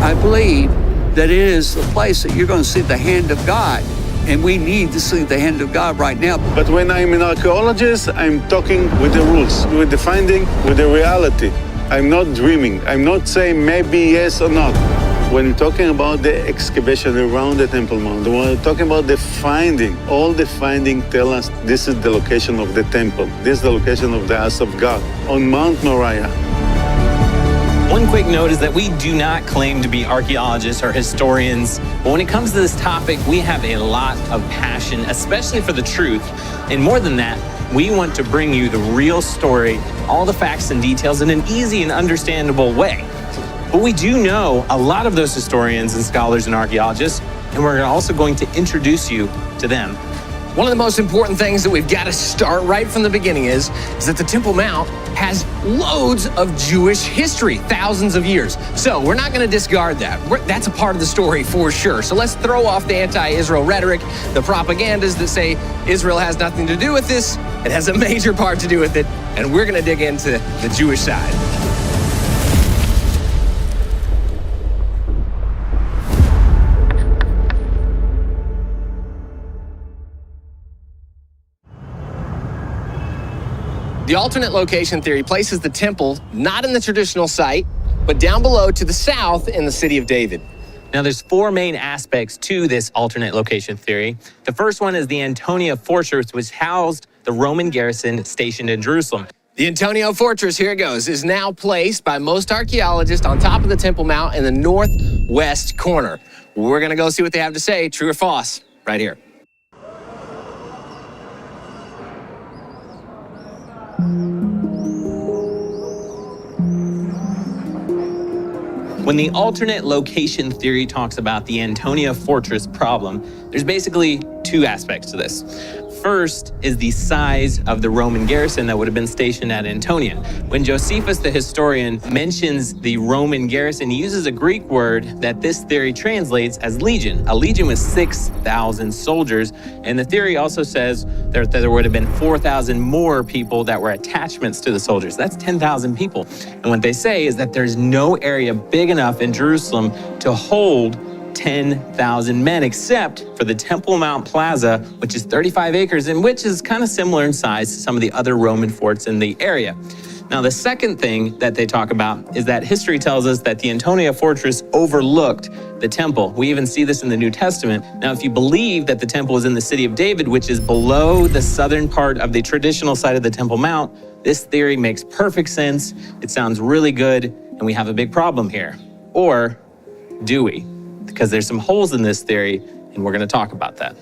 I believe that it is the place that you're going to see the hand of God. And we need to see the hand of God right now. But when I'm an archaeologist, I'm talking with the rules, with the finding, with the reality. I'm not dreaming. I'm not saying maybe yes or not. When we're talking about the excavation around the Temple Mount, when we're talking about the finding, all the findings tell us this is the location of the temple. This is the location of the house of God on Mount Moriah. One quick note is that we do not claim to be archaeologists or historians, but when it comes to this topic, we have a lot of passion, especially for the truth. And more than that, we want to bring you the real story, all the facts and details in an easy and understandable way. But we do know a lot of those historians and scholars and archaeologists, and we're also going to introduce you to them. One of the most important things that we've got to start right from the beginning is that the Temple Mount has loads of Jewish history, thousands of years. So we're not going to discard that. That's a part of the story for sure. So let's throw off the anti-Israel rhetoric, the propagandas that say Israel has nothing to do with this. It has a major part to do with it, and we're going to dig into the Jewish side. The alternate location theory places the temple not in the traditional site, but down below to the south in the city of David. Now, there's four main aspects to this alternate location theory. The first one is the Antonia Fortress, which housed the Roman garrison stationed in Jerusalem. The Antonia Fortress, here it goes, is now placed by most archaeologists on top of the Temple Mount in the northwest corner. We're going to go see what they have to say, true or false, right here. When the alternate location theory talks about the Antonia Fortress problem, there's basically two aspects to this. First is the size of the Roman garrison that would have been stationed at Antonia. When Josephus, the historian, mentions the Roman garrison, he uses a Greek word that this theory translates as legion. A legion was 6,000 soldiers, and the theory also says that there would have been 4,000 more people that were attachments to the soldiers. That's 10,000 people. And what they say is that there's no area big enough in Jerusalem to hold 10,000 men, except for the Temple Mount Plaza, which is 35 acres and which is kind of similar in size to some of the other Roman forts in the area. Now, the second thing that they talk about is that history tells us that the Antonia Fortress overlooked the temple. We even see this in the New Testament. Now, if you believe that the temple is in the city of David, which is below the southern part of the traditional side of the Temple Mount, this theory makes perfect sense. It sounds really good, and we have a big problem here. Or do we? Because there's some holes in this theory, and we're going to talk about that.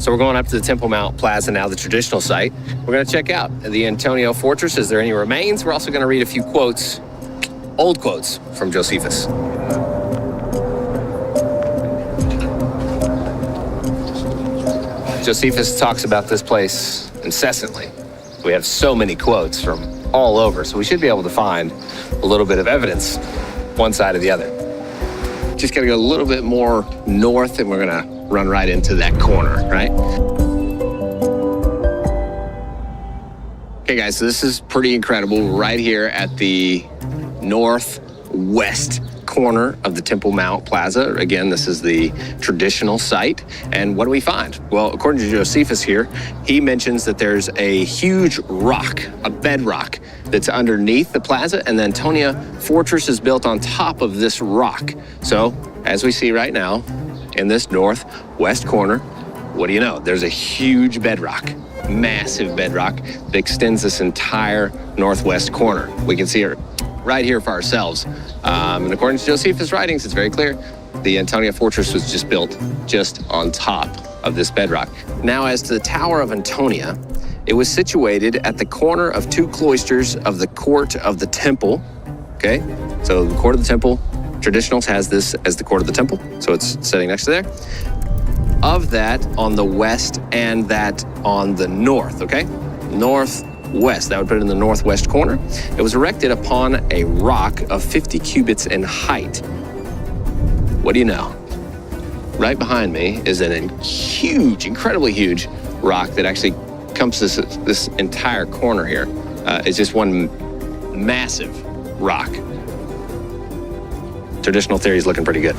So we're going up to the Temple Mount Plaza now, the traditional site. We're going to check out the Antonia Fortress. Is there any remains? We're also going to read a few quotes, old quotes from Josephus. Josephus talks about this place incessantly. We have so many quotes from all over, so we should be able to find a little bit of evidence, one side or the other. Just gotta go a little bit more north and we're gonna run right into that corner, right? Okay guys, so this is pretty incredible. Right here at the northwest corner of the Temple Mount Plaza. Again, this is the traditional site. And what do we find? Well, according to Josephus here, he mentions that there's a huge rock, a bedrock, that's underneath the plaza, and the Antonia Fortress is built on top of this rock. So, as we see right now, in this northwest corner, what do you know? There's a huge bedrock, massive bedrock that extends this entire northwest corner. We can see it right here for ourselves. And according to Josephus' writings, it's very clear the Antonia Fortress was just built just on top of this bedrock. Now, as to the Tower of Antonia, it was situated at the corner of two cloisters of the court of the temple, okay? So the court of the temple, traditionals has this as the court of the temple, so it's sitting next to there. Of that on the west and that on the north, okay? Northwest, that would put it in the northwest corner. It was erected upon a rock of 50 cubits in height. What do you know? Right behind me is a huge, incredibly huge rock that actually encompasses this entire corner here. It's just one massive rock. traditional theory is looking pretty good.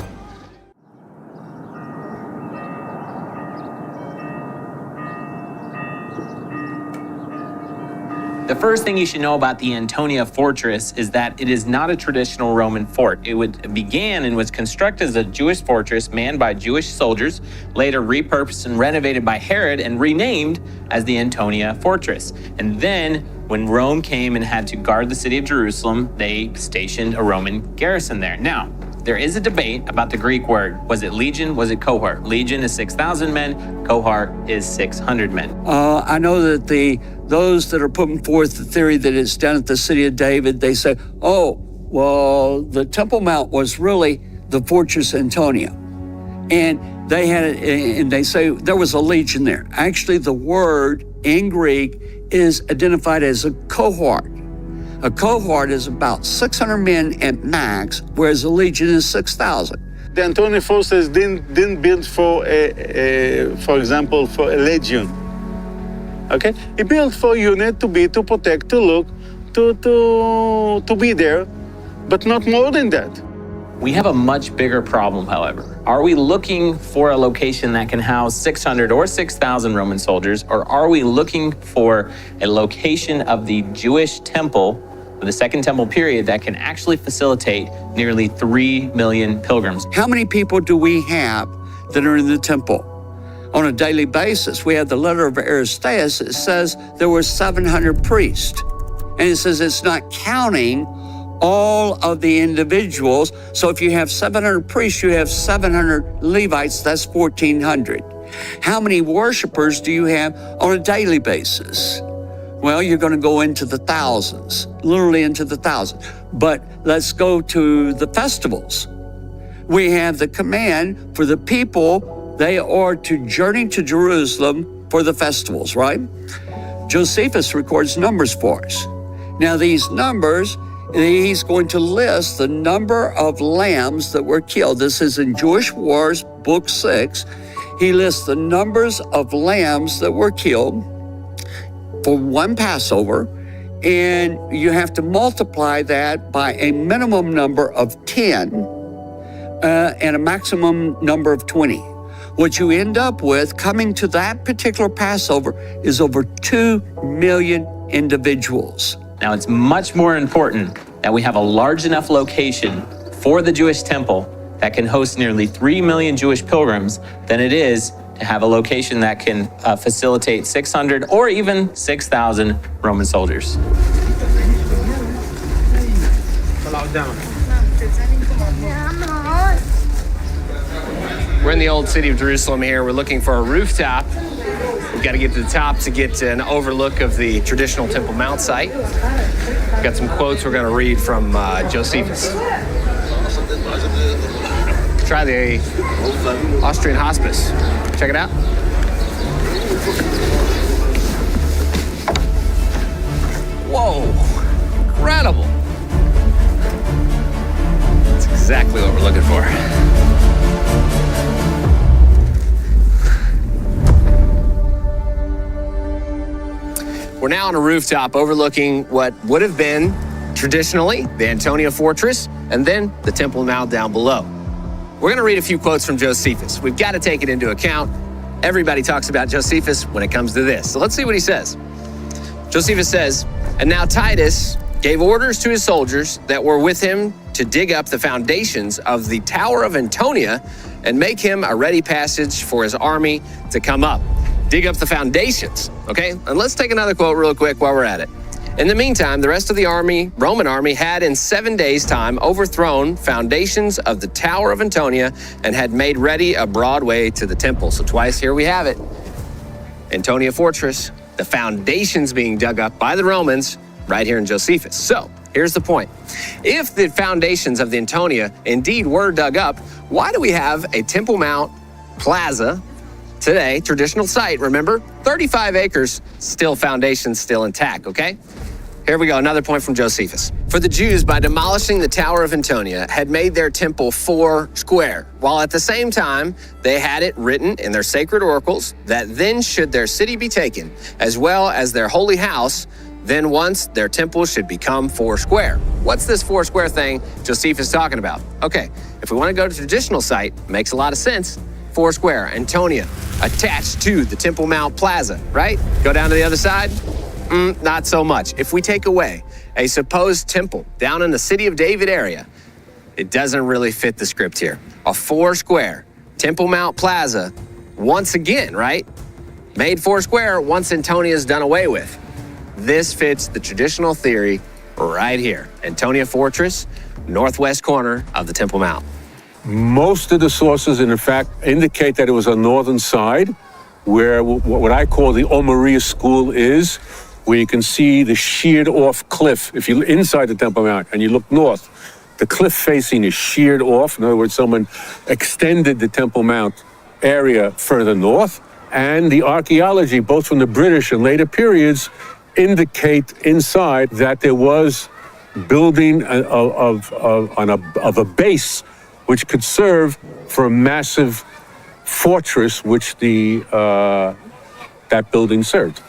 The first thing you should know about the Antonia fortress is that it is not a traditional Roman fort. It began and was constructed as a Jewish fortress manned by Jewish soldiers, later repurposed and renovated by Herod and renamed as the Antonia fortress. And then when Rome came and had to guard the city of Jerusalem, they stationed a Roman garrison there. Now, there is a debate about the Greek word. Was it legion? Was it cohort? Legion is 6,000 men. Cohort is 600 men. I know that those that are putting forth the theory that it's down at the city of David, they say, oh, well, the Temple Mount was really the Fortress Antonia. And they say there was a legion there. Actually, the word in Greek is identified as a cohort. A cohort is about 600 men at max, whereas a legion is 6,000. The Antonian forces didn't build for example, for a legion. Okay, he built for a unit to protect, to look, to be there, but not more than that. We have a much bigger problem, however. Are we looking for a location that can house 600 or 6,000 Roman soldiers, or are we looking for a location of the Jewish temple, the Second Temple period, that can actually facilitate nearly 3 million pilgrims? How many people do we have that are in the temple? On a daily basis, we have the letter of Aristeas. It says there were 700 priests. And it says it's not counting all of the individuals. So if you have 700 priests, you have 700 Levites, that's 1,400. How many worshipers do you have on a daily basis? Well, you're going to go into the thousands, literally into the thousands. But let's go to the festivals. We have the command for the people, they are to journey to Jerusalem for the festivals, right? Josephus records numbers for us. Now, these numbers, he's going to list the number of lambs that were killed. This is in Jewish Wars, Book 6. He lists the numbers of lambs that were killed for one Passover, and you have to multiply that by a minimum number of 10 and a maximum number of 20. What you end up with coming to that particular Passover is over 2 million individuals. Now, it's much more important that we have a large enough location for the Jewish temple that can host nearly 3 million Jewish pilgrims than it is to have a location that can facilitate 600 or even 6,000 Roman soldiers. We're in the old city of Jerusalem here. We're looking for a rooftop. We've got to get to the top to get an overlook of the traditional Temple Mount site. We've got some quotes we're going to read from Josephus. Try the Austrian hospice. Check it out. Whoa, incredible. That's exactly what we're looking for. We're now on a rooftop overlooking what would have been traditionally the Antonia Fortress and then the Temple Mount down below. We're going to read a few quotes from Josephus. We've got to take it into account. Everybody talks about Josephus when it comes to this. So let's see what he says. Josephus says, "And now Titus gave orders to his soldiers that were with him to dig up the foundations of the Tower of Antonia and make him a ready passage for his army to come up." Dig up the foundations, okay? And let's take another quote real quick while we're at it. "In the meantime, the rest of the army, Roman army, had in 7 days' time overthrown foundations of the Tower of Antonia and had made ready a broad way to the temple." So twice here we have it. Antonia Fortress, the foundations being dug up by the Romans right here in Josephus. So here's the point. If the foundations of the Antonia indeed were dug up, why do we have a Temple Mount Plaza today, traditional site, remember? 35 acres, still foundations still intact, okay? Here we go, another point from Josephus. "For the Jews, by demolishing the Tower of Antonia, had made their temple 4 square, while at the same time they had it written in their sacred oracles that then should their city be taken, as well as their holy house, Then once, their temple should become 4 square. What's this 4 square thing Josephus is talking about? Okay, if we want to go to the traditional site, makes a lot of sense. 4 square, Antonia, attached to the Temple Mount Plaza, right? Go down to the other side? Not so much. If we take away a supposed temple down in the City of David area, it doesn't really fit the script here. A 4 square Temple Mount Plaza, once again, right? Made 4 square once Antonia is done away with. This fits the traditional theory right here. Antonia Fortress, northwest corner of the Temple Mount. Most of the sources, in fact, indicate that it was on the northern side, where what I call the Omaria School is, where you can see the sheared off cliff. If you're inside the Temple Mount and you look north, the cliff facing is sheared off. In other words, someone extended the Temple Mount area further north. And the archaeology, both from the British and later periods, indicate inside that there was building of a base which could serve for a massive fortress, which that building served.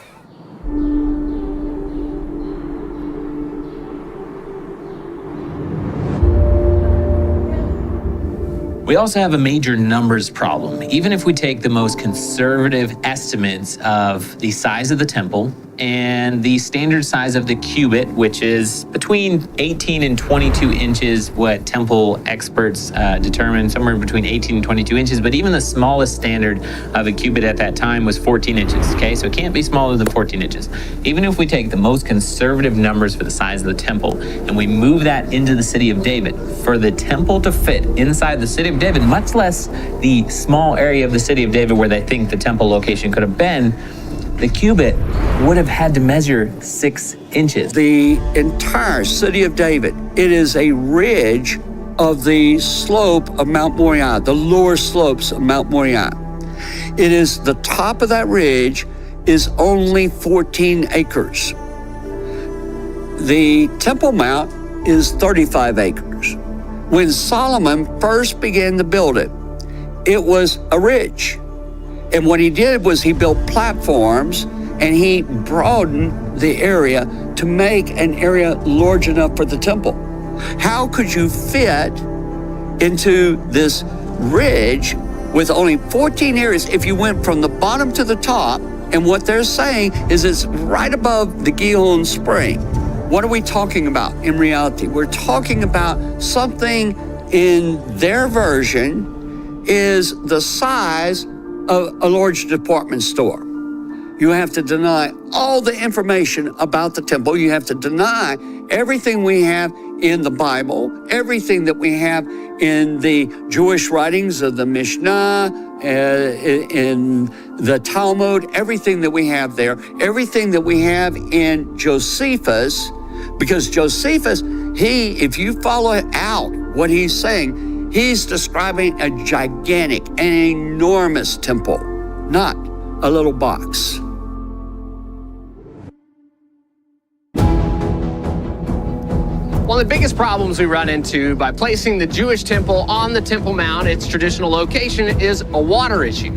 We also have a major numbers problem. Even if we take the most conservative estimates of the size of the temple and the standard size of the cubit, which is between 18 and 22 inches, what temple experts determine, somewhere between 18 and 22 inches, but even the smallest standard of a cubit at that time was 14 inches, okay? So it can't be smaller than 14 inches. Even if we take the most conservative numbers for the size of the temple and we move that into the City of David, for the temple to fit inside the City of David, much less the small area of the City of David where they think the temple location could have been, the cubit would have had to measure 6 inches. The entire City of David, it is a ridge of the slope of Mount Moriah, the lower slopes of Mount Moriah. It is the top of that ridge is only 14 acres. The Temple Mount is 35 acres. When Solomon first began to build it, it was a ridge. And what he did was he built platforms and he broadened the area to make an area large enough for the temple. How could you fit into this ridge with only 14 areas if you went from the bottom to the top? And what they're saying is it's right above the Gihon Spring. What are we talking about in reality? We're talking about something in their version is the size of a large department store. You have to deny all the information about the temple. You have to deny everything we have in the Bible, everything that we have in the Jewish writings of the Mishnah, in the Talmud, everything that we have there, everything that we have in Josephus, because Josephus, if you follow out what he's saying, he's describing a gigantic, an enormous temple, not a little box. One of the biggest problems we run into by placing the Jewish temple on the Temple Mount, its traditional location, is a water issue.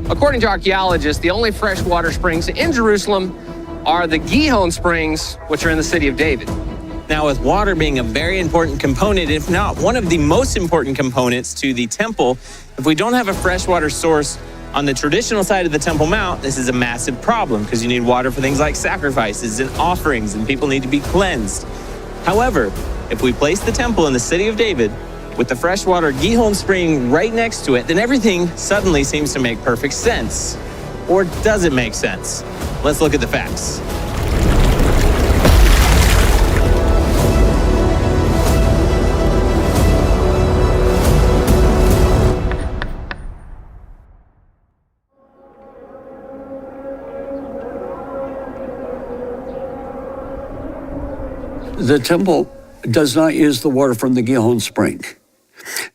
According to archaeologists, the only freshwater springs in Jerusalem are the Gihon Springs, which are in the City of David. Now, with water being a very important component, if not one of the most important components to the temple, if we don't have a freshwater source on the traditional side of the Temple Mount, this is a massive problem because you need water for things like sacrifices and offerings, and people need to be cleansed. However, if we place the temple in the City of David with the freshwater Gihon Spring right next to it, then everything suddenly seems to make perfect sense. Or does it make sense? Let's look at the facts. The temple does not use the water from the Gihon Spring.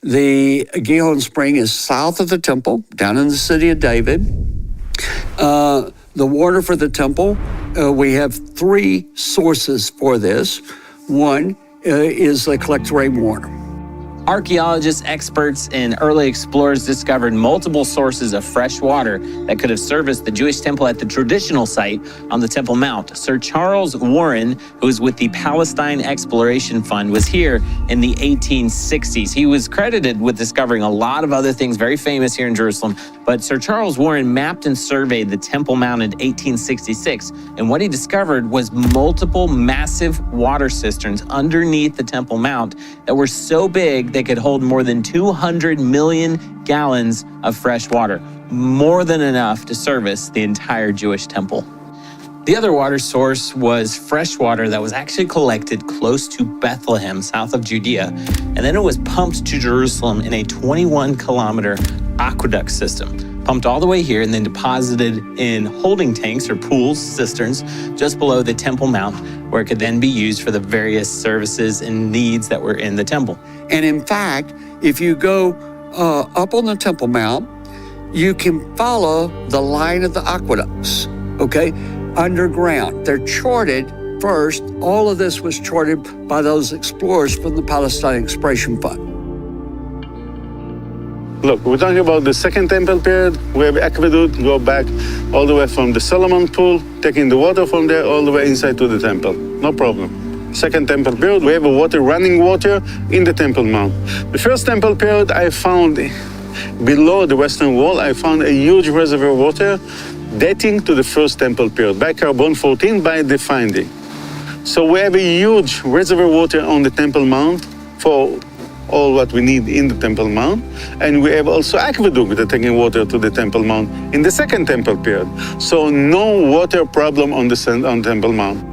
The Gihon Spring is south of the temple, down in the City of David. The water for the temple, we have 3 sources for this. One is they collect rainwater. Archaeologists, experts, and early explorers discovered multiple sources of fresh water that could have serviced the Jewish temple at the traditional site on the Temple Mount. Sir Charles Warren, who was with the Palestine Exploration Fund, was here in the 1860s. He was credited with discovering a lot of other things very famous here in Jerusalem, but Sir Charles Warren mapped and surveyed the Temple Mount in 1866, and what he discovered was multiple massive water cisterns underneath the Temple Mount that were so big they could hold more than 200 million gallons of fresh water, more than enough to service the entire Jewish temple. The other water source was fresh water that was actually collected close to Bethlehem, south of Judea, and then it was pumped to Jerusalem in a 21-kilometer aqueduct system, pumped all the way here and then deposited in holding tanks or pools, cisterns, just below the Temple Mount, where it could then be used for the various services and needs that were in the temple. And in fact, if you go up on the Temple Mount, you can follow the line of the aqueducts, okay, underground. They're charted first. All of this was charted by those explorers from the Palestine Exploration Fund. Look, we're talking about the Second Temple period. We have aqueduct go back all the way from the Solomon pool, taking the water from there all the way inside to the temple. No problem. Second Temple period, we have a running water in the Temple Mount. The First Temple period, I found below the Western Wall, I found a huge reservoir water dating to the First Temple period by carbon 14 by the finding. So we have a huge reservoir water on the Temple Mount for all what we need in the Temple Mount, and we have also aqueduct that taking water to the Temple Mount in the Second Temple period. So no water problem on Temple Mount.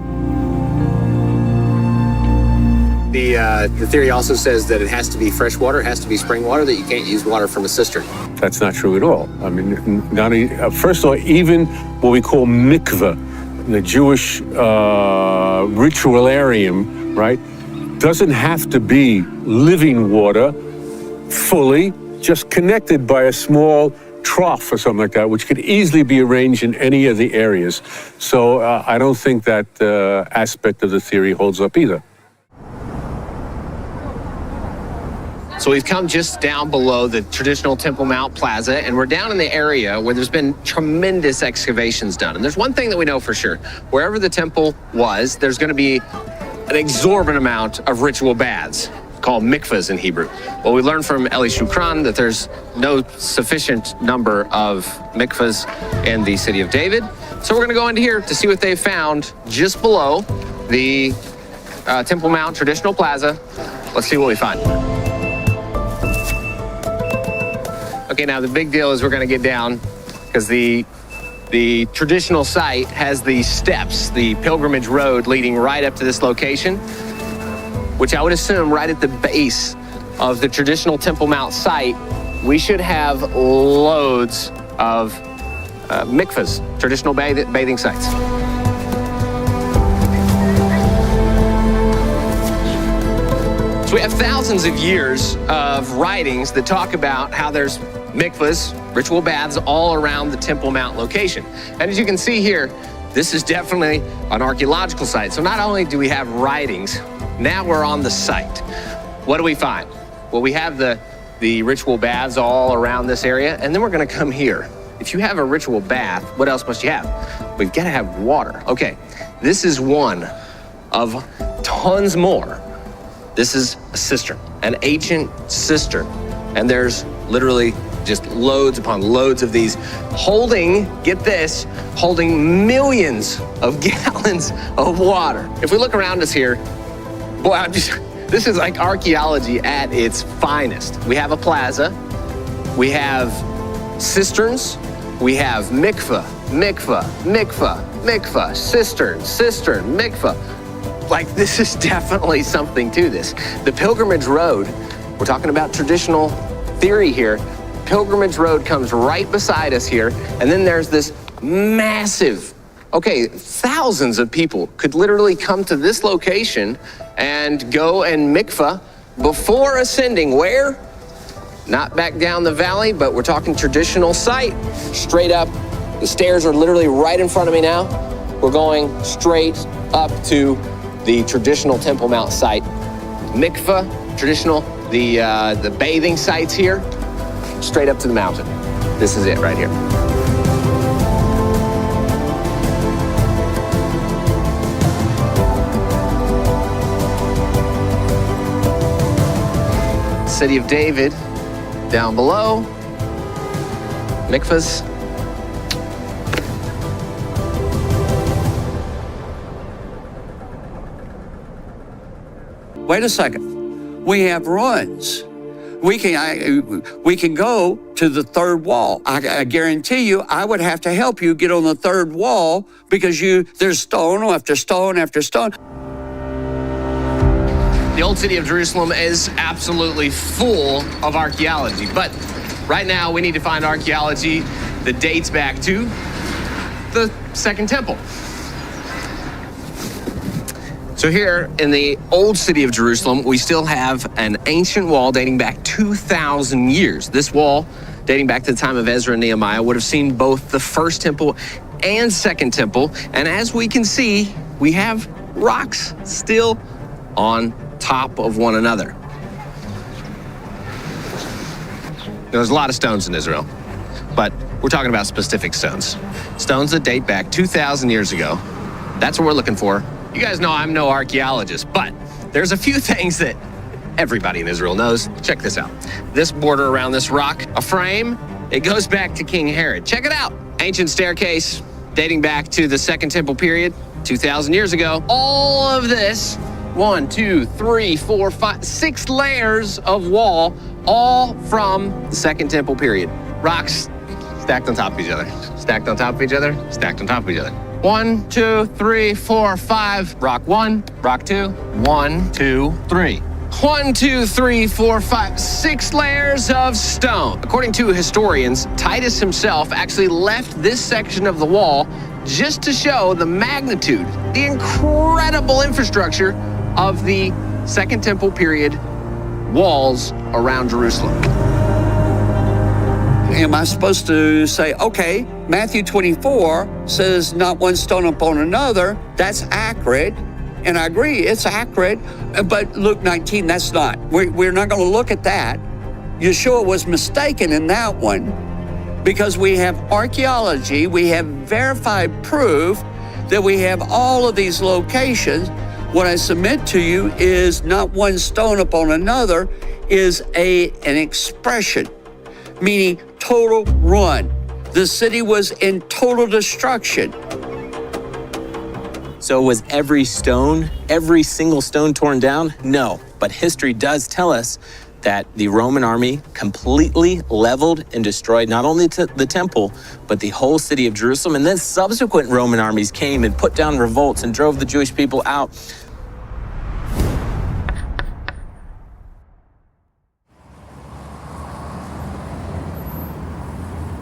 The theory also says that it has to be fresh water, it has to be spring water, that you can't use water from a cistern. That's not true at all. I mean, not only, first of all, even what we call mikveh, the Jewish ritualarium, right, doesn't have to be living water fully, just connected by a small trough or something like that, which could easily be arranged in any of the areas. So I don't think that aspect of the theory holds up either. So we've come just down below the traditional Temple Mount Plaza, and we're down in the area where there's been tremendous excavations done. And there's one thing that we know for sure. Wherever the temple was, there's going to be an exorbitant amount of ritual baths, called mikvahs in Hebrew. Well, we learned from Eli Shukran that there's no sufficient number of mikvahs in the city of David. So we're going to go into here to see what they found just below the Temple Mount Traditional Plaza. Let's see what we find. Okay, now the big deal is we're going to get down because the traditional site has the steps, the pilgrimage road leading right up to this location, which I would assume right at the base of the traditional Temple Mount site, we should have loads of mikvahs, traditional bathing sites. So we have thousands of years of writings that talk about how there's mikvahs, ritual baths, all around the Temple Mount location. And as you can see here, this is definitely an archaeological site. So not only do we have writings, now we're on the site. What do we find? Well, we have the ritual baths all around this area, and then we're gonna come here. If you have a ritual bath, what else must you have? We've gotta have water. Okay, this is one of tons more. This is a cistern, an ancient cistern, and there's literally just loads upon loads of these holding, get this, holding millions of gallons of water. If we look around us here, boy, this is like archaeology at its finest. We have a plaza, we have cisterns, we have mikvah, cistern, mikvah. Like, this is definitely something to this. The pilgrimage road, we're talking about traditional theory here. Pilgrimage road comes right beside us here, and then there's this massive, thousands of people could literally come to this location and go and mikvah before ascending where? Not back down the valley, but we're talking traditional site, straight up. The stairs are literally right in front of me now. We're going straight up to the traditional Temple Mount site. Mikvah, traditional the bathing sites here, straight up to the mountain. This is it right here. City of David down below. Mikvahs. Wait a second. We have ruins. We can go to the third wall. I guarantee you, I would have to help you get on the third wall because there's stone after stone after stone. The old city of Jerusalem is absolutely full of archaeology, but right now we need to find archaeology that dates back to the Second Temple. So here in the old city of Jerusalem, we still have an ancient wall dating back 2,000 years. This wall, dating back to the time of Ezra and Nehemiah, would have seen both the first temple and second temple. And as we can see, we have rocks still on top of one another. There's a lot of stones in Israel, but we're talking about specific stones. Stones that date back 2,000 years ago. That's what we're looking for. You guys know I'm no archaeologist, but there's a few things that everybody in Israel knows. Check this out. This border around this rock, a frame, it goes back to King Herod. Check it out. Ancient staircase dating back to the Second Temple period, 2,000 years ago. All of this, 1, 2, 3, 4, 5, 6 layers of wall, all from the Second Temple period. Rocks stacked on top of each other, stacked on top of each other, stacked on top of each other. 1, 2, 3, 4, 5. Rock 1, rock 2. 1, 2, 3. 1, 2, 3, 4, 5, 6 layers of stone. According to historians, Titus himself actually left this section of the wall just to show the magnitude, the incredible infrastructure of the Second Temple period walls around Jerusalem. Am I supposed to say, okay, Matthew 24 says not one stone upon another? That's accurate. And I agree, it's accurate. But Luke 19, that's not. We're not going to look at that. Yeshua was mistaken in that one because we have archaeology, we have verified proof that we have all of these locations. What I submit to you is not one stone upon another is an expression, meaning total ruin. The city was in total destruction. So was every single stone torn down? No, but history does tell us that the Roman army completely leveled and destroyed not only the temple, but the whole city of Jerusalem. And then subsequent Roman armies came and put down revolts and drove the Jewish people out.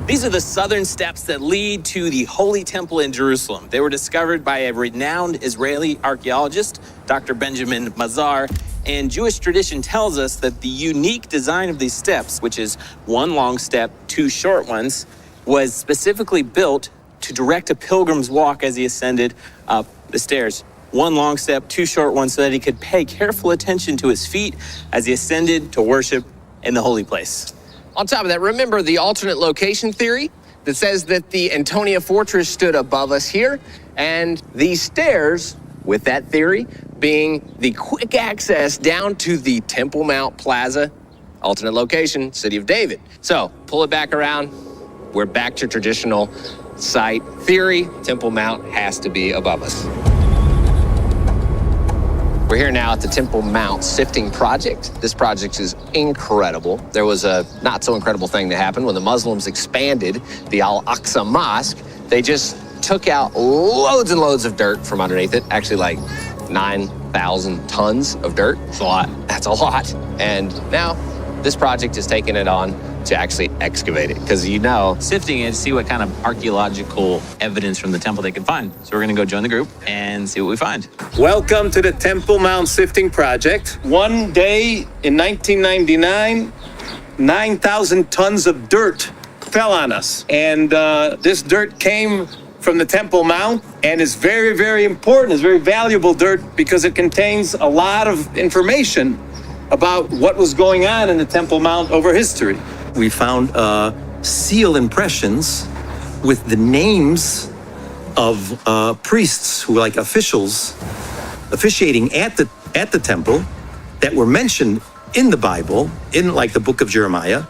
These are the southern steps that lead to the Holy Temple in Jerusalem. They were discovered by a renowned Israeli archaeologist, Dr. Benjamin Mazar, and Jewish tradition tells us that the unique design of these steps, which is one long step, 2 short ones, was specifically built to direct a pilgrim's walk as he ascended up the stairs. One long step, 2 short ones, so that he could pay careful attention to his feet as he ascended to worship in the holy place. On top of that, remember the alternate location theory that says that the Antonia Fortress stood above us here, and these stairs, with that theory, being the quick access down to the Temple Mount Plaza, alternate location, City of David. So, pull it back around. We're back to traditional site theory. Temple Mount has to be above us. We're here now at the Temple Mount Sifting Project. This project is incredible. There was a not so incredible thing that happened when the Muslims expanded the Al-Aqsa Mosque. They just took out loads and loads of dirt from underneath it, actually like 9,000 tons of dirt. That's a lot. That's a lot. And now this project is taking it on to actually excavate it, because Sifting it to see what kind of archaeological evidence from the temple they can find. So we're gonna go join the group and see what we find. Welcome to the Temple Mount Sifting Project. One day in 1999, 9,000 tons of dirt fell on us. And this dirt came from the Temple Mount and is very, very important. It's very valuable dirt because it contains a lot of information about what was going on in the Temple Mount over history. We found seal impressions with the names of priests who were like officials officiating at the temple that were mentioned in the Bible, in like the book of Jeremiah.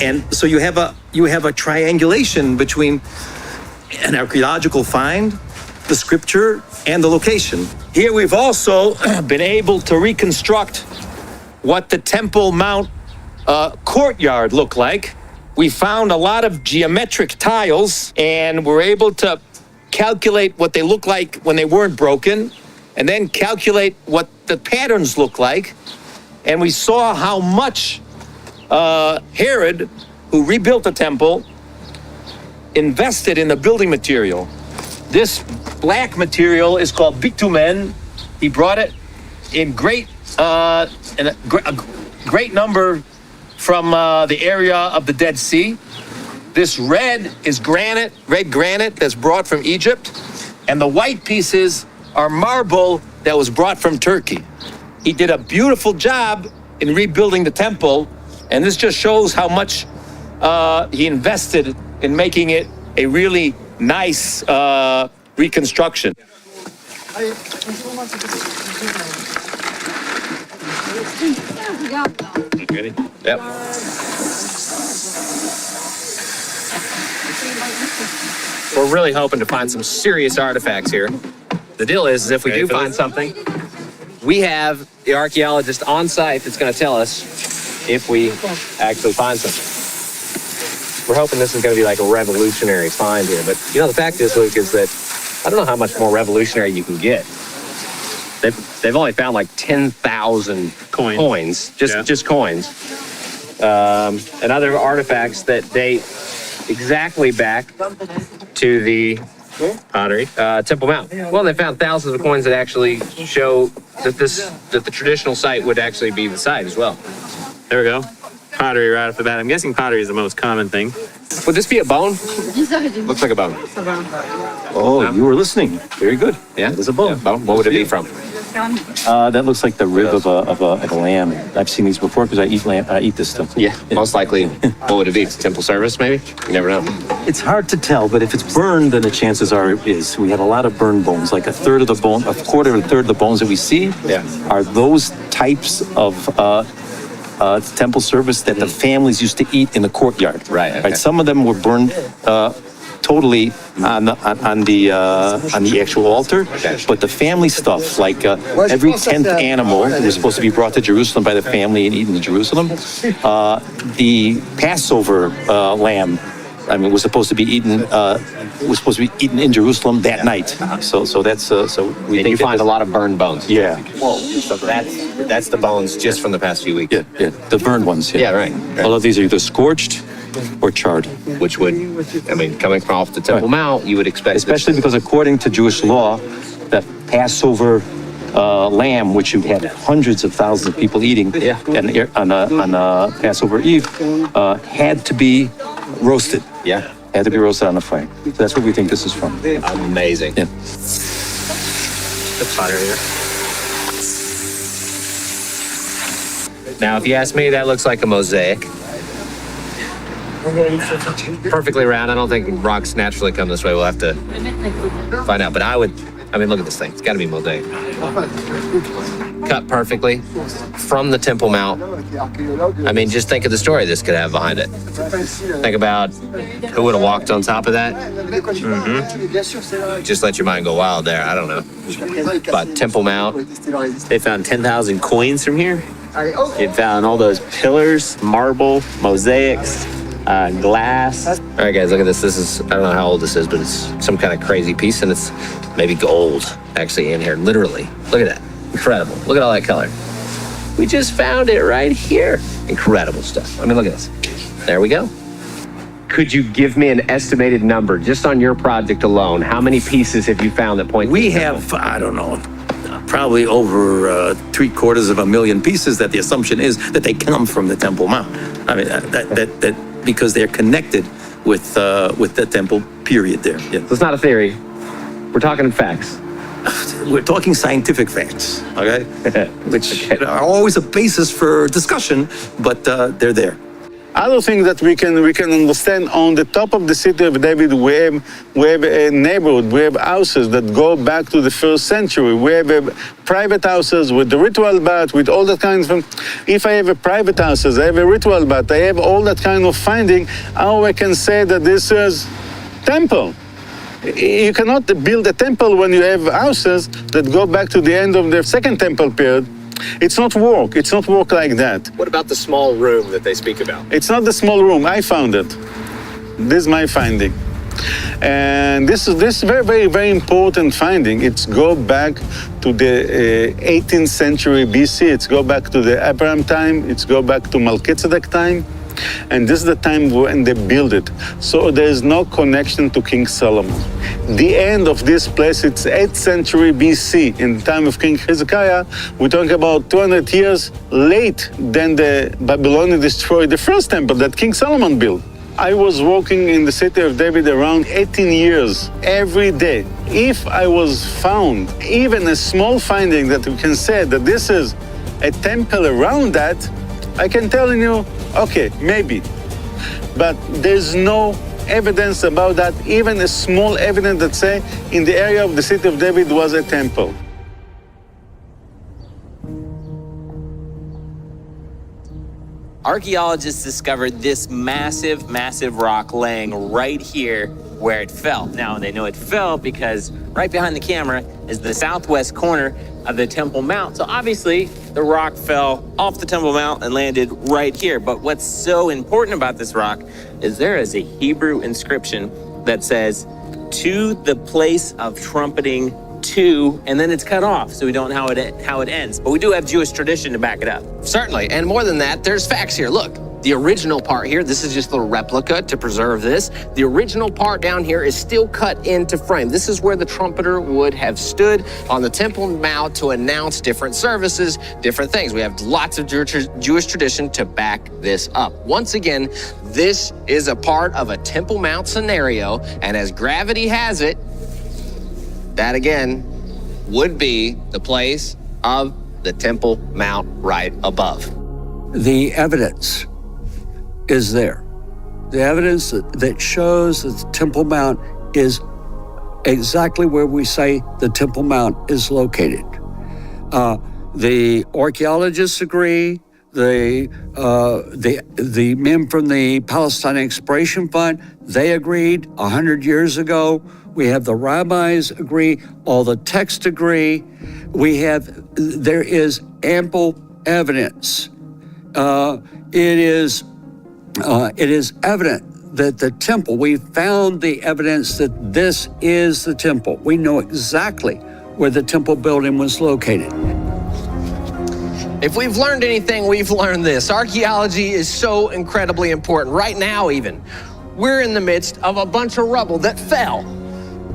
And so you have a triangulation between an archaeological find, the scripture, and the location. Here we've also been able to reconstruct what the Temple Mount courtyard looked like. We found a lot of geometric tiles, and we're able to calculate what they look like when they weren't broken, and then calculate what the patterns look like. And we saw how much Herod, who rebuilt the temple, invested in the building material. This black material is called bitumen. He brought it in a great number from the area of the Dead Sea. This red is red granite that's brought from Egypt. And the white pieces are marble that was brought from Turkey. He did a beautiful job in rebuilding the temple. And this just shows how much he invested in making it a really nice reconstruction. Ready? Yep. We're really hoping to find some serious artifacts here. The deal is if we do find something, we have the archaeologist on site that's going to tell us if we actually find something. We're hoping this is going to be like a revolutionary find here. But, you know, the fact is, Luke, is that I don't know how much more revolutionary you can get. They've only found like 10,000 coins, just coins, and other artifacts that date exactly back to the pottery, Temple Mount. Well, they found thousands of coins that actually show that the traditional site would actually be the site as well. There we go. Pottery right off the bat. I'm guessing pottery is the most common thing. Would this be a bone? Looks like a bone. Oh, you were listening. Very good. Yeah, There's a bone. Yeah, bone. What would it be from? That looks like the rib of a lamb. I've seen these before because I eat lamb. I eat this stuff. Yeah, most likely. What would it be? Temple service, maybe? You never know. It's hard to tell, but if it's burned, then the chances are it is. We have a lot of burned bones, like a third of the bone, a quarter or a third of the bones that we see are those types of temple service that the families used to eat in the courtyard. Right. Okay. Some of them were burned totally on the actual altar, but the family stuff, like every 10th animal was supposed to be brought to Jerusalem by the family and eaten in Jerusalem. The Passover lamb, was supposed to be eaten. Was supposed to be eaten in Jerusalem that night. So that's we. And you find a lot of burned bones. Yeah. Well, that's the bones just from the past few weeks. Yeah. The burned ones. Yeah, right. All of these are either scorched or charred. Which would, coming from off the Temple Mount, you would expect. Especially because according to Jewish law, the Passover lamb, which you had hundreds of thousands of people eating on Passover Eve, had to be roasted. Yeah. Had to be roasted on the fire. So that's what we think this is from. Amazing. Yeah. The pottery here. Now, if you ask me, that looks like a mosaic. Perfectly round. I don't think rocks naturally come this way. We'll have to find out. But look at this thing. It's got to be mosaic. Cut perfectly from the Temple Mount. Just think of the story this could have behind it. Think about who would have walked on top of that. Just let your mind go wild there. I don't know. But Temple Mount. They found 10,000 coins from here. They found all those pillars, marble, mosaics, glass. All right, guys, look at this. I don't know how old this is, but it's some kind of crazy piece, and it's maybe gold actually in here, literally. Look at that. Incredible. Look at all that color. We just found it right here. Incredible stuff. Look at this. There we go. Could you give me an estimated number, just on your project alone? How many pieces have you found that point? We have, I don't know, probably over 750,000 pieces that the assumption is that they come from the Temple Mount. That because they're connected with the temple period there. Yeah. So it's not a theory. We're talking facts. we're talking scientific facts, okay? Which are always a basis for discussion, but they're there. Other thing that we can understand, on the top of the city of David, we have a neighborhood, we have houses that go back to the 1st century. We have private houses with the ritual bath, with all that kind of. If I have a private houses, I have a ritual bath, I have all that kind of finding, how I can say that this is temple? You cannot build a temple when you have houses that go back to the end of the 2nd temple period. It's not work. It's not work like that. What about the small room that they speak about? It's not the small room. I found it. This is my finding. And this is very, very, very important finding. It's go back to the 18th century BC. It's go back to the Abraham time. It's go back to Melchizedek time. And this is the time when they built it. So there is no connection to King Solomon. The end of this place, it's 8th century BC. In the time of King Hezekiah, we're talking about 200 years late than the Babylonians destroyed the first temple that King Solomon built. I was working in the city of David around 18 years, every day. If I was found even a small finding that we can say that this is a temple around that, I can tell you, okay, maybe. But there's no evidence about that, even a small evidence that say in the area of the city of David was a temple. Archaeologists discovered this massive, massive rock laying right here where it fell. Now, they know it fell because right behind the camera is the southwest corner of the Temple Mount. So obviously, the rock fell off the Temple Mount and landed right here. But what's so important about this rock is there is a Hebrew inscription that says, "To the place of trumpeting to," and then it's cut off, so we don't know how it ends. But we do have Jewish tradition to back it up. Certainly, and more than that, there's facts here. Look, the original part here, this is just a little replica to preserve this. The original part down here is still cut into frame. This is where the trumpeter would have stood on the Temple Mount to announce different services, different things. We have lots of Jewish tradition to back this up. Once again, this is a part of a Temple Mount scenario, and as gravity has it, that again would be the place of the Temple Mount right above. The evidence is there. The evidence that shows that the Temple Mount is exactly where we say the Temple Mount is located. The archaeologists agree. The men from the Palestine Exploration Fund, they agreed 100 years ago. We have the rabbis agree, all the texts agree. There is ample evidence. It is evident that the temple, we found the evidence that this is the temple. We know exactly where the temple building was located. If we've learned anything, we've learned this. Archaeology is so incredibly important. Right now even, we're in the midst of a bunch of rubble that fell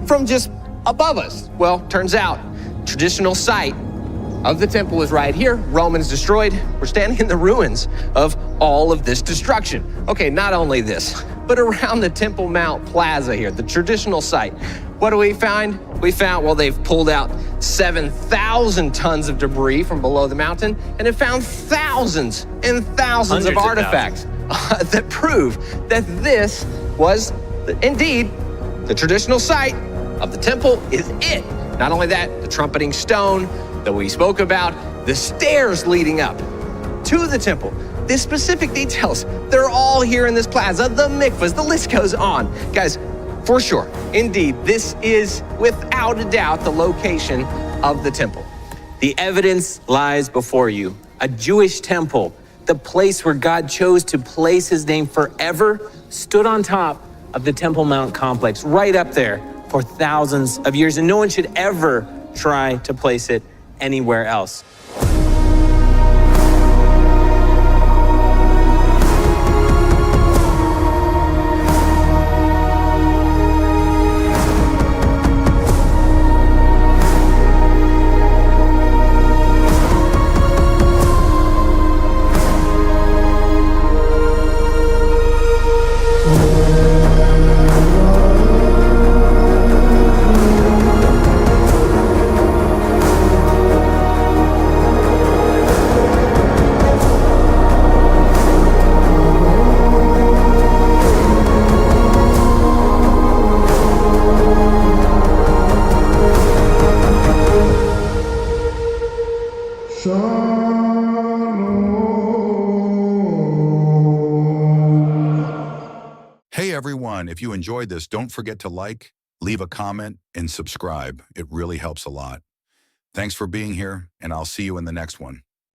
from just above us. Well, turns out, traditional site of the temple is right here. Romans destroyed. We're standing in the ruins of all of this destruction. Okay, not only this, but around the Temple Mount Plaza here, the traditional site. What do we find? We found, well, they've pulled out 7,000 tons of debris from below the mountain, and have found thousands and thousands of artifacts that prove that this was indeed the traditional site of the temple is it. Not only that, the trumpeting stone that we spoke about, the stairs leading up to the temple, the specific details, they're all here in this plaza, the mikvahs, the list goes on. Guys, for sure, indeed, this is without a doubt the location of the temple. The evidence lies before you. A Jewish temple, the place where God chose to place his name forever, stood on top of the Temple Mount complex, right up there for thousands of years, and no one should ever try to place it anywhere else. Hey everyone, if you enjoyed this, don't forget to like, leave a comment, and subscribe. It really helps a lot. Thanks for being here, and I'll see you in the next one.